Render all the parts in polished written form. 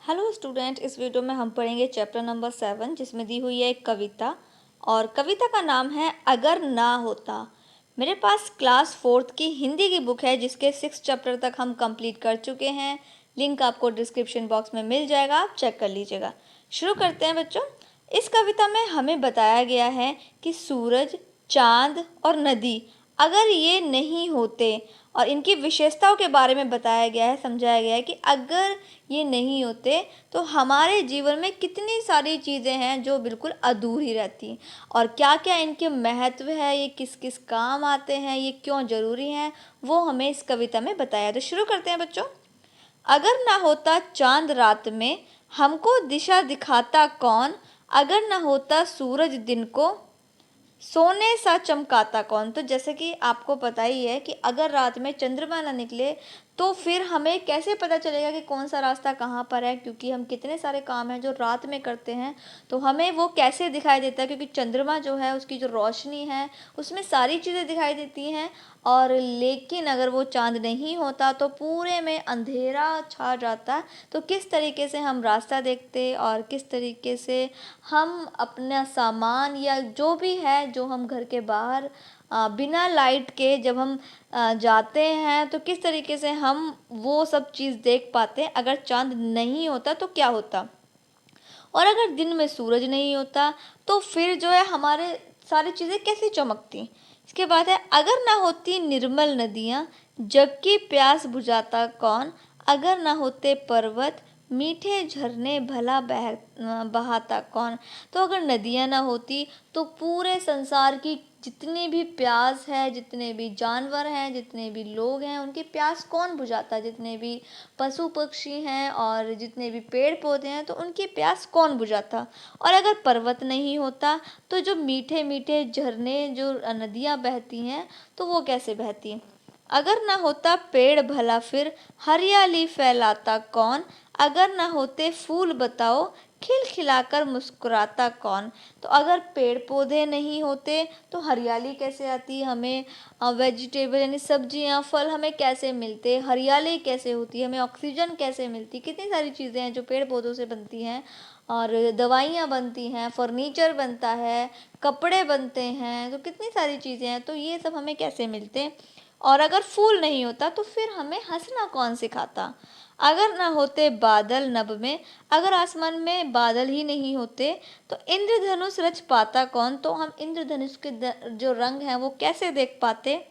Hello student, इस video में हम पढ़ेंगे चैप्टर नंबर 7 जिसमें दी हुई है एक कविता। और कविता का नाम है अगर ना होता। मेरे पास क्लास 4th की हिंदी की बुक है जिसके 6 चैप्टर तक हम कंप्लीट कर चुके हैं। लिंक आपको डिस्क्रिप्शन बॉक्स में मिल जाएगा, आप चेक कर लीजिएगा। शुरू करते हैं बच्चों। इस कविता में हमें बताया गया है कि सूरज, चांद और नदी अगर ये नहीं होते, और इनकी विशेषताओं के बारे में बताया गया है, समझाया गया है कि अगर ये नहीं होते तो हमारे जीवन में कितनी सारी चीज़ें हैं जो बिल्कुल अधूरी रहती, और क्या क्या इनके महत्व है, ये किस किस काम आते हैं, ये क्यों ज़रूरी हैं, वो हमें इस कविता में बताया। तो शुरू करते हैं बच्चों। अगर ना होता चांद रात में, हमको दिशा दिखाता कौन। अगर ना होता सूरज दिन को, सोने सा चमकाता कौन। तो जैसे कि आपको पता ही है कि अगर रात में चंद्रमा ना निकले तो फिर हमें कैसे पता चलेगा कि कौन सा रास्ता कहाँ पर है, क्योंकि हम कितने सारे काम हैं जो रात में करते हैं, तो हमें वो कैसे दिखाई देता है, क्योंकि चंद्रमा जो है उसकी जो रोशनी है उसमें सारी चीज़ें दिखाई देती हैं। और लेकिन अगर वो चांद नहीं होता तो पूरे में अंधेरा छा जाता। तो किस तरीके से हम रास्ता देखते और किस तरीके से हम अपना सामान या जो भी है जो हम घर के बाहर बिना लाइट के जब हम जाते हैं तो किस तरीके से हम वो सब चीज़ देख पाते हैं। अगर चांद नहीं होता तो क्या होता, और अगर दिन में सूरज नहीं होता तो फिर जो है हमारे सारी चीज़ें कैसे चमकती। इसके बाद है अगर ना होती निर्मल नदियाँ, जग की प्यास बुझाता कौन। अगर ना होते पर्वत, मीठे झरने भला बहाता कौन। तो अगर नदियाँ ना होती तो पूरे संसार की जितनी भी प्यास है, जितने भी जानवर हैं, जितने भी लोग हैं, उनकी प्यास कौन बुझाता। जितने भी पशु पक्षी हैं और जितने भी पेड़ पौधे हैं, तो उनकी प्यास कौन बुझाता। और अगर पर्वत नहीं होता तो जो मीठे मीठे झरने, जो नदियाँ बहती हैं, तो वो कैसे बहती। अगर ना होता पेड़ भला फिर हरियाली फैलाता कौन। अगर ना होते फूल बताओ खिलखिलाकर मुस्कुराता कौन। तो अगर पेड़ पौधे नहीं होते तो हरियाली कैसे आती, हमें वेजिटेबल यानी सब्जियां फल हमें कैसे मिलते, हरियाली कैसे होती, हमें ऑक्सीजन कैसे मिलती। कितनी सारी चीज़ें हैं जो पेड़ पौधों से बनती हैं, और दवाइयाँ बनती हैं, फर्नीचर बनता है, कपड़े बनते हैं, तो कितनी सारी चीज़ें हैं। तो ये सब हमें कैसे मिलते। और अगर फूल नहीं होता तो फिर हमें हंसना कौन सिखाता। अगर ना होते बादल नभ में, अगर आसमान में बादल ही नहीं होते तो इंद्रधनुष रच पाता कौन। तो हम इंद्रधनुष के जो रंग हैं वो कैसे देख पाते।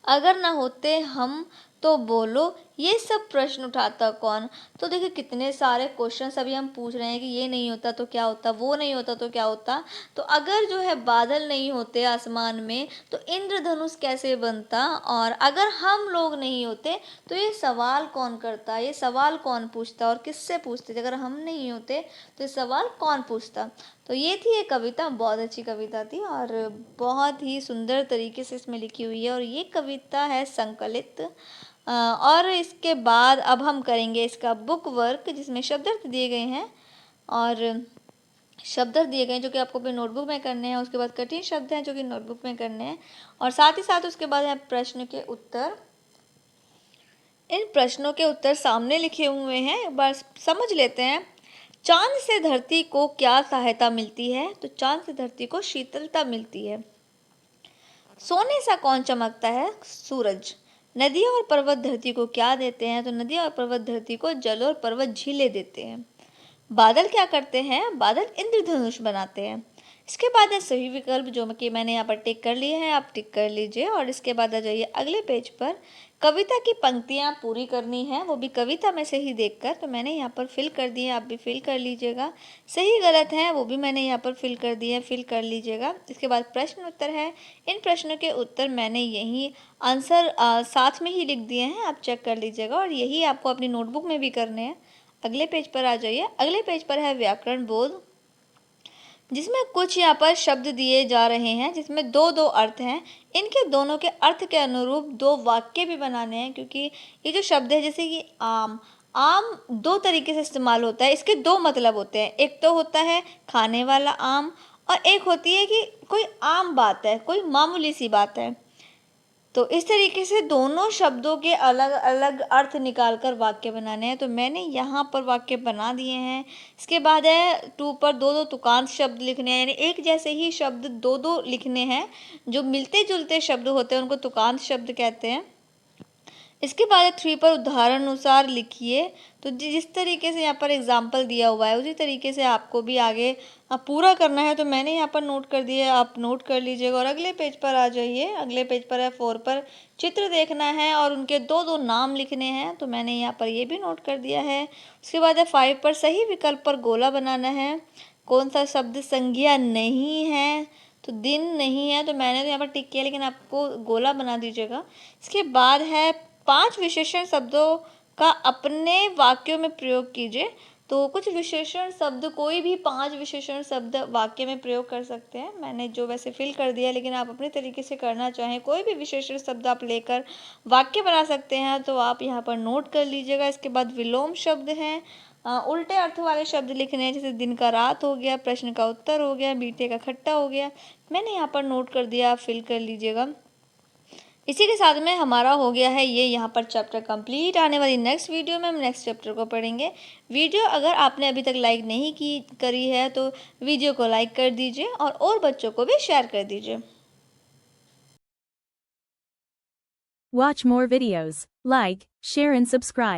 अगर ना होते हम तो बोलो ये सब प्रश्न उठाता कौन। तो देखिए कितने सारे क्वेश्चंस अभी हम पूछ रहे हैं कि ये नहीं होता तो क्या होता, वो नहीं होता तो क्या होता। तो अगर जो है बादल नहीं होते आसमान में तो इंद्रधनुष कैसे बनता, और अगर हम लोग नहीं होते तो ये सवाल कौन करता, ये सवाल कौन पूछता, और किससे पूछते। अगर हम नहीं होते तो ये सवाल कौन पूछता। तो ये थी ये कविता, बहुत अच्छी कविता थी और बहुत ही सुंदर तरीके से इसमें लिखी हुई है। और ये कविता है संकलित। और इसके बाद अब हम करेंगे इसका बुक वर्क, जिसमें शब्दार्थ दिए गए हैं और शब्दार्थ दिए गए हैं जो कि आपको अपनी नोटबुक में करने हैं। उसके बाद कठिन शब्द हैं जो कि नोटबुक में करने हैं, और साथ ही साथ उसके बाद है प्रश्न के उत्तर। इन प्रश्नों के उत्तर सामने लिखे हुए हैं, एक बार समझ लेते हैं। चांद से धरती को क्या सहायता मिलती है। तो चांद से धरती को शीतलता मिलती है। सोने सा कौन चमकता है, सूरज। नदियाँ और पर्वत धरती को क्या देते हैं। तो नदियाँ और पर्वत धरती को जल और पर्वत झीलें देते हैं। बादल क्या करते हैं, बादल इंद्रधनुष बनाते हैं। इसके बाद है सही विकल्प जो कि मैंने यहाँ पर टिक कर लिए हैं, आप टिक कर लीजिए। और इसके बाद आ जाइए अगले पेज पर। कविता की पंक्तियाँ पूरी करनी है, वो भी कविता में से ही देखकर। तो मैंने यहाँ पर फिल कर दिए, आप भी फिल कर लीजिएगा। सही गलत है वो भी मैंने यहाँ पर फिल कर दिए, फिल कर लीजिएगा। इसके बाद प्रश्न उत्तर है। इन प्रश्नों के उत्तर मैंने यही आंसर साथ में ही लिख दिए हैं, आप चेक कर लीजिएगा। और यही आपको अपनी नोटबुक में भी करने हैं। अगले पेज पर आ जाइए। अगले पेज पर है व्याकरण बोध, जिसमें कुछ यहाँ पर शब्द दिए जा रहे हैं जिसमें दो दो अर्थ हैं। इनके दोनों के अर्थ के अनुरूप दो वाक्य भी बनाने हैं, क्योंकि ये जो शब्द है जैसे कि आम, आम दो तरीके से इस्तेमाल होता है, इसके दो मतलब होते हैं। एक तो होता है खाने वाला आम, और एक होती है कि कोई आम बात है, कोई मामूली सी बात है। तो इस तरीके से दोनों शब्दों के अलग अलग अर्थ निकाल कर वाक्य बनाने हैं। तो मैंने यहाँ पर वाक्य बना दिए हैं। इसके बाद है 2 पर दो दो तुकांत शब्द लिखने हैं, यानी एक जैसे ही शब्द दो दो लिखने हैं। जो मिलते जुलते शब्द होते हैं उनको तुकांत शब्द कहते हैं। इसके बाद 3 पर उदाहरण अनुसार लिखिए। तो जिस तरीके से यहाँ पर एग्जाम्पल दिया हुआ है उसी तरीके से आपको भी आगे पूरा करना है। तो मैंने यहाँ पर नोट कर दिया है, आप नोट कर लीजिएगा और अगले पेज पर आ जाइए। अगले पेज पर है 4 पर चित्र देखना है और उनके दो दो नाम लिखने हैं। तो मैंने यहाँ पर ये भी नोट कर दिया है। उसके बाद है 5 पर सही विकल्प पर गोला बनाना है। कौन सा शब्द संज्ञा नहीं है? तो दिन नहीं है, तो मैंने तो यहाँ पर टिक किया, लेकिन आपको गोला बना दीजिएगा। इसके बाद है 5 विशेषण शब्दों का अपने वाक्यों में प्रयोग कीजिए। तो कुछ विशेषण शब्द, कोई भी 5 विशेषण शब्द वाक्य में प्रयोग कर सकते हैं। मैंने जो वैसे फिल कर दिया, लेकिन आप अपने तरीके से करना चाहें कोई भी विशेषण शब्द आप लेकर वाक्य बना सकते हैं। तो आप यहाँ पर नोट कर लीजिएगा। इसके बाद विलोम शब्द हैं, उल्टे अर्थ वाले शब्द लिखने हैं, जैसे दिन का रात हो गया, प्रश्न का उत्तर हो गया, मीठे का खट्टा हो गया। मैंने यहाँ पर नोट कर दिया, आप फिल कर लीजिएगा। इसी के साथ में हमारा हो गया है ये यहाँ पर चैप्टर कंप्लीट। आने वाली नेक्स्ट वीडियो में हम नेक्स्ट चैप्टर को पढ़ेंगे। वीडियो अगर आपने अभी तक लाइक नहीं करी है तो वीडियो को लाइक कर दीजिए और बच्चों को भी शेयर कर दीजिए। Watch more videos, like, share and subscribe.